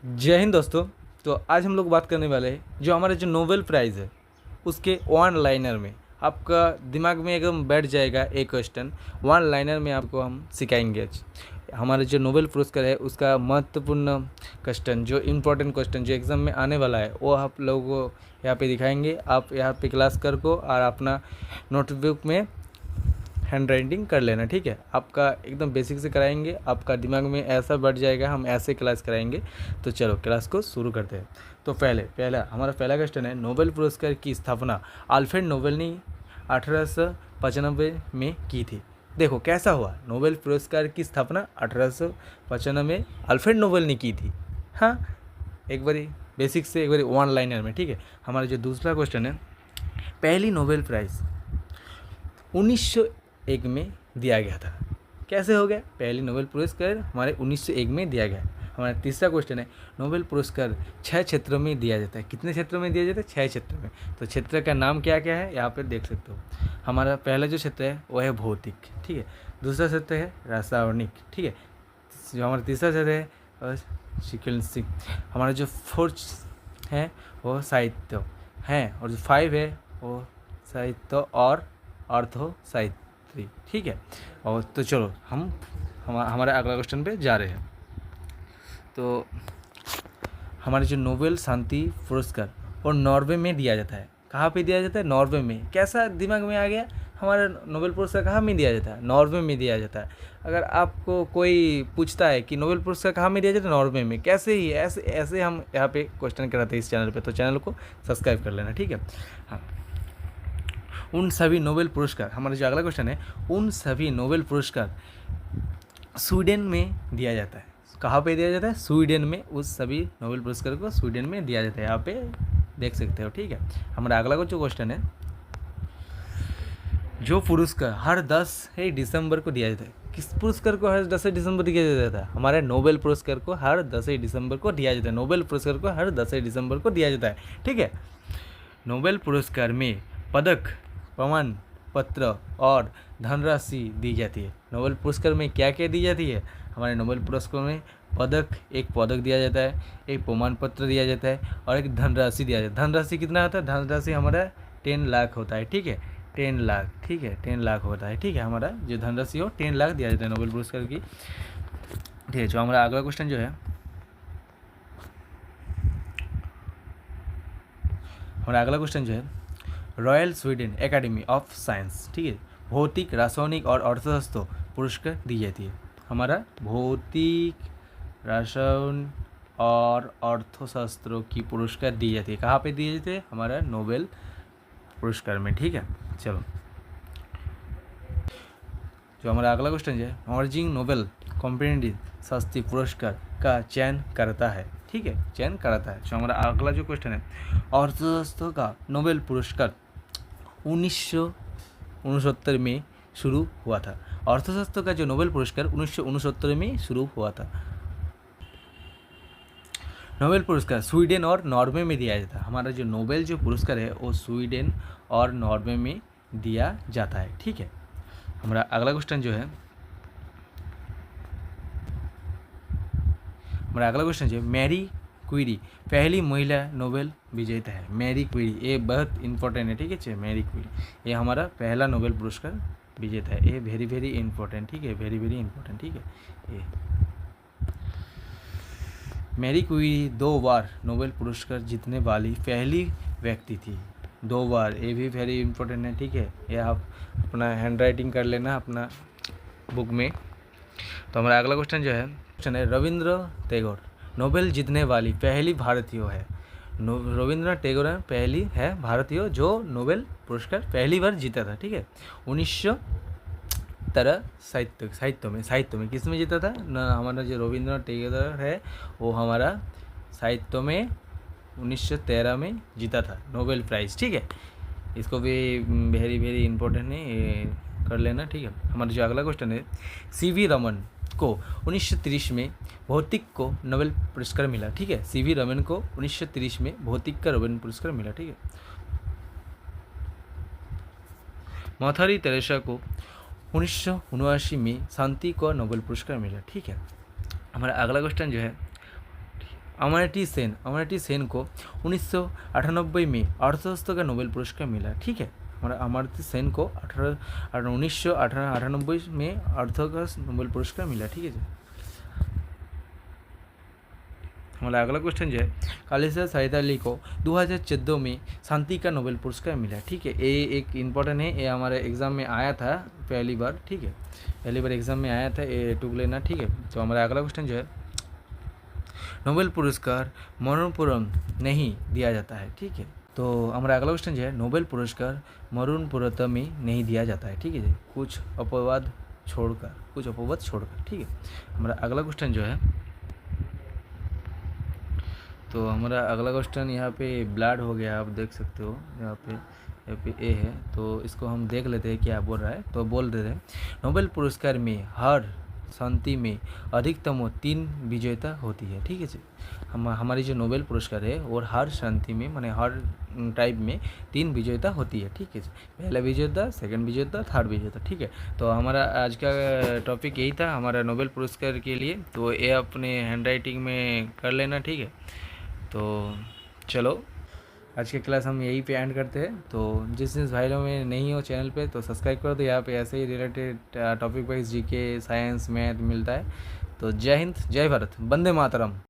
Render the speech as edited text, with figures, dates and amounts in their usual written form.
जय हिंद दोस्तों। तो आज हम लोग बात करने वाले हैं जो हमारे जो नोबेल प्राइज़ है उसके वन लाइनर में। आपका दिमाग में एकदम बैठ जाएगा एक क्वेश्चन, वन लाइनर में आपको हम सिखाएंगे आज। हमारे जो नोबेल पुरस्कार है उसका महत्वपूर्ण क्वेश्चन, जो इम्पोर्टेंट क्वेश्चन जो एग्ज़ाम में आने वाला है वो आप लोगों को यहाँ पे दिखाएंगे। आप यहाँ पे क्लास कर को और अपना नोटबुक में हैंड राइटिंग कर लेना, ठीक है। आपका एकदम बेसिक से कराएंगे, आपका दिमाग में ऐसा बैठ जाएगा, हम ऐसे क्लास कराएंगे। तो चलो क्लास को शुरू करते हैं। तो हमारा पहला क्वेश्चन है, नोबेल पुरस्कार की स्थापना अल्फ्रेड नोबेल ने 1895 में की थी। देखो कैसा हुआ, नोबेल पुरस्कार की स्थापना 1895 अल्फ्रेड नोबेल ने की थी। हाँ, एक बारी बेसिक से एक बारी वन लाइनर में, ठीक है। हमारा जो दूसरा क्वेश्चन है, पहली नोबेल प्राइज़ 1901 में दिया गया था। कैसे हो गया, पहली नोबेल पुरस्कार हमारे 1901 में दिया गया। हमारा तीसरा क्वेश्चन है, नोबेल पुरस्कार 6 क्षेत्रों में दिया जाता है। कितने क्षेत्रों में दिया जाता है? 6 क्षेत्रों में। तो क्षेत्र का नाम क्या क्या है यहाँ पर देख सकते हो। हमारा पहला जो क्षेत्र है वो है भौतिक, ठीक है। दूसरा क्षेत्र है रासायनिक, ठीक है। जो हमारा तीसरा क्षेत्र है चिकित्सिक। हमारा जो फोर्थ है वो साहित्य है, और जो 5 है वो साहित्य और अर्थो साहित्य, ठीक है। और तो चलो हमारे अगला क्वेश्चन पे जा रहे हैं। तो हमारे जो नोबेल शांति पुरस्कार और नॉर्वे में दिया जाता है। कहाँ पे दिया जाता है? नॉर्वे में। कैसा दिमाग में आ गया, हमारा नोबेल पुरस्कार कहाँ में दिया जाता है? नॉर्वे में दिया जाता है। अगर आपको कोई पूछता है कि नोबेल पुरस्कार कहाँ में दिया जाता है? नॉर्वे में। कैसे ही ऐसे ऐसे हम यहाँ पे क्वेश्चन कराते हैं इस चैनल पे, तो चैनल को सब्सक्राइब कर लेना, ठीक है। हाँ, उन सभी नोबेल पुरस्कार, हमारा जो अगला क्वेश्चन है, उन सभी नोबेल पुरस्कार स्वीडन में दिया जाता है। कहाँ पे दिया जाता है? स्वीडन में। उस सभी नोबेल पुरस्कार को स्वीडन में दिया जाता है, यहाँ पे देख सकते हो, ठीक है। हमारा अगला जो क्वेश्चन है, जो पुरस्कार हर 10 दिसंबर को दिया जाता है। किस पुरस्कार को हर 10 दिसंबर दिया जाता है? हमारे नोबेल पुरस्कार को हर 10 दिसंबर को दिया जाता है। नोबेल पुरस्कार को हर 10 दिसंबर को दिया जाता है, ठीक है। नोबेल पुरस्कार में पदक, प्रमाण पत्र और धनराशि दी जाती है। नोबेल पुरस्कार में क्या क्या दी जाती है? हमारे नोबेल पुरस्कार में एक पदक दिया जाता है, एक प्रमाण पत्र दिया जाता है और एक धनराशि दिया जाता है। धनराशि कितना होता है? धनराशि हमारा 10 लाख होता है, ठीक है। 10 लाख, ठीक है, 10 लाख होता है, ठीक है। हमारा जो धनराशि हो 10 लाख दिया जाता है नोबेल पुरस्कार की, ठीक है। जो हमारा अगला क्वेश्चन जो है, royal Sweden academy of science, ठीक है, भौतिक, रासायनिक और अर्थशास्त्र पुरस्कार दी जाती है। हमारा भौतिक, रसायन और अर्थशास्त्रों की पुरस्कार दी जाती है। कहाँ पे दिए जाते हैं? हमारा नोबेल पुरस्कार में, ठीक है। चलो, जो हमारा अगला क्वेश्चन है, अर्जिंग नोबेल कॉम्प्रिहेंसिव शास्त्रीय पुरस्कार का चयन करता है, ठीक है, चयन कराता है। जो हमारा अगला जो क्वेश्चन है, अर्थशास्त्र का नोबेल पुरस्कार 1969 में शुरू हुआ था। अर्थशास्त्र का जो नोबेल पुरस्कार 1969 में शुरू हुआ था। नोबेल पुरस्कार स्वीडन और नॉर्वे में दिया जाता है। हमारा जो नोबेल जो पुरस्कार है वो स्वीडन और नॉर्वे में दिया जाता है, ठीक है। हमारा अगला क्वेश्चन जो है, मैरी क्यूरी पहली महिला नोबेल विजेता है। मैरी क्यूरी, ये बहुत इंपॉर्टेंट है, ठीक है। मैरी क्यूरी ये हमारा पहला नोबेल पुरस्कार विजेता है। ये वेरी वेरी इंपॉर्टेंट, ठीक है, वेरी वेरी इंपॉर्टेंट, ठीक है। ये मैरी क्यूरी 2 बार नोबेल पुरस्कार जीतने वाली पहली व्यक्ति थी। 2 बार, ये भी वेरी इंपॉर्टेंट है, ठीक है। ये आप अपना हैंड राइटिंग कर लेना अपना बुक में। तो हमारा अगला क्वेश्चन जो है, रविंद्र टैगोर नोबेल जीतने वाली पहली भारतीय है। रविंद्रनाथ टैगोर पहली है भारतीय जो नोबेल पुरस्कार पहली बार जीता था, ठीक है। 1913 साहित्य में किस में जीता था? हमारा जो रविंद्रनाथ टैगोर है वो हमारा साहित्य में 1913 में जीता था नोबेल प्राइज़, ठीक है। इसको भी वेरी वेरी इंपॉर्टेंट है, कर लेना, ठीक है। हमारा जो अगला क्वेश्चन है, सीवी रमन को 1930 में भौतिक को नोबेल पुरस्कार मिला, ठीक है। सीवी रमन को 1930 में भौतिक का नोबेल पुरस्कार मिला, ठीक है। मदर टेरेसा को 1979 में शांति को नोबेल पुरस्कार मिला, ठीक है। हमारा अगला क्वेश्चन जो है, अमर्त्य सेन को 1998 में अर्थशास्त्र का नोबेल पुरस्कार मिला। ठीक है, हमारा अमर्त्य सेन को 1998 में अर्थ का नोबेल पुरस्कार मिला। ठीक है जी। हमारा अगला क्वेश्चन जो है, खालिदा साईद अली को 2014 में शांति का नोबेल पुरस्कार मिला। ठीक है, ये एक इम्पॉर्टेंट है, ये हमारे एग्ज़ाम में आया था पहली बार। ठीक है, पहली बार एग्ज़ाम में आया था, ये टूक लेना। ठीक है, तो हमारा अगला क्वेश्चन जो है, नोबेल पुरस्कार मरणपुरम नहीं दिया जाता है। ठीक है, तो हमारा अगला क्वेश्चन जो है, नोबेल पुरस्कार मरणपुरम में नहीं दिया जाता है। ठीक है जी, कुछ अपवाद छोड़कर। ठीक है, हमारा अगला क्वेश्चन जो है, तो हमारा अगला क्वेश्चन यहाँ पे ब्लड हो गया, आप देख सकते हो यहाँ पे ए है, तो इसको हम देख लेते हैं क्या बोल रहा है। तो बोल देते हैं, नोबेल पुरस्कार में हर शांति में अधिकतम 3 विजेता होती है। ठीक है जी, हमारी जो नोबेल पुरस्कार है और हर शांति में माने हर टाइप में 3 विजेता होती है। ठीक है जी, पहला विजेता, सेकंड विजेता, थर्ड विजेता। ठीक है, तो हमारा आज का टॉपिक यही था हमारा नोबेल पुरस्कार के लिए, तो ये अपने हैंड राइटिंग में कर लेना। ठीक है, तो चलो आज की क्लास हम यहीं पे एंड करते हैं। तो जिस भाई लोग में नहीं हो चैनल पे तो सब्सक्राइब करो, तो यहाँ पे ऐसे ही related topic wise GK, science, math मिलता है। तो जय हिंद, जय भारत, वंदे मातरम।